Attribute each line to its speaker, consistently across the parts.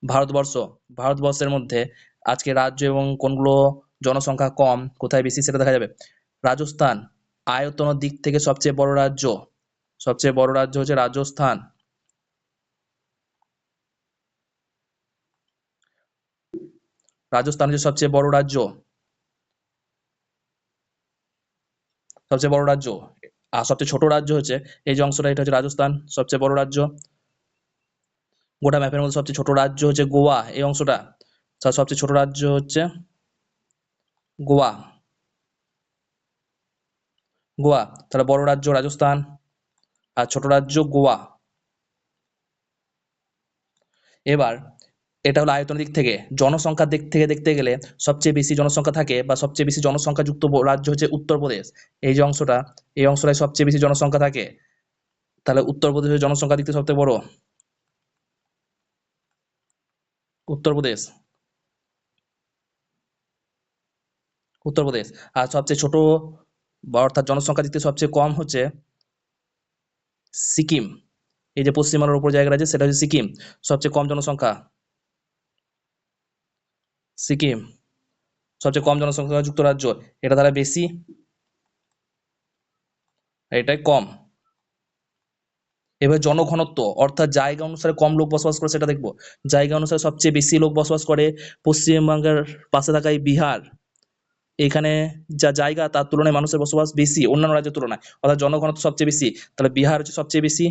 Speaker 1: ভারতবর্ষ, ভারতবর্ষের মধ্যে আজকে রাজ্য এবং কোনগুলো জনসংখ্যা কম, কোথায় বেশি সেটা দেখা যাবে। রাজস্থান আয়তনের দিক থেকে সবচেয়ে বড় রাজ্য, সবচেয়ে বড় রাজ্য হচ্ছে রাজস্থান। রাজস্থান হচ্ছে সবচেয়ে বড় রাজ্য, সবচেয়ে বড় রাজ্য। আর সবচেয়ে ছোট রাজ্য হচ্ছে এই যে অংশটা, এটা হচ্ছে রাজস্থান, সবচেয়ে বড় রাজ্য। গোটা ম্যাপের মধ্যে সবচেয়ে ছোট রাজ্য হচ্ছে গোয়া, এই অংশটা সবচেয়ে ছোট রাজ্য হচ্ছে গোয়া, গোয়া। তাহলে বড় রাজ্য রাজস্থান আর ছোট রাজ্য গোয়া। এবার এটা হলো আয়তনের দিক থেকে। জনসংখ্যার দিক থেকে দেখতে গেলে সবচেয়ে বেশি জনসংখ্যা থাকে বা সবচেয়ে বেশি জনসংখ্যাযুক্ত রাজ্য হচ্ছে উত্তরপ্রদেশ। এই যে অংশটা, এই অংশটায় সবচেয়ে বেশি জনসংখ্যা থাকে। তাহলে উত্তরপ্রদেশের জনসংখ্যার দিক থেকে সবথেকে বড় উত্তরপ্রদেশ, উত্তরপ্রদেশ। আর সবচেয়ে ছোট বা অর্থাৎ জনসংখ্যার দিক থেকে সবচেয়ে কম হচ্ছে সিকিম। এই যে পশ্চিমবাংলার উপর জায়গা আছে সেটা হচ্ছে সিকিম, সবচেয়ে কম জনসংখ্যা সিকিম, সবচেয়ে কম জনসংখ্যা যুক্ত রাজ্য। এটা তাহলে বেশি, এটাই কম। এবার জনঘনত্ব অর্থাৎ জায়গা অনুসারে কম লোক বসবাস করে সেটা দেখবো। জায়গা অনুসারে সবচেয়ে বেশি লোক বসবাস করে পশ্চিমবঙ্গের পাশে থাকা এই বিহার। এখানে যা জায়গা তার তুলনায় মানুষের বসবাস বেশি অন্যান্য রাজ্যের তুলনায়, অর্থাৎ জনঘনত্ব সবচেয়ে বেশি। তাহলে বিহার হচ্ছে সবচেয়ে বেশি,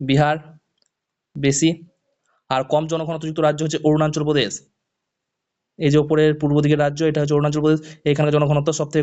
Speaker 1: বিহার বেশি। আর কম জনঘনত্বযুক্ত রাজ্য হচ্ছে অরুণাচল প্রদেশ। এই যে উপরের পূর্ব দিকের রাজ্য, এটা হচ্ছে অরুণাচল প্রদেশ, এখানকার জনঘনত্ব সবথেকে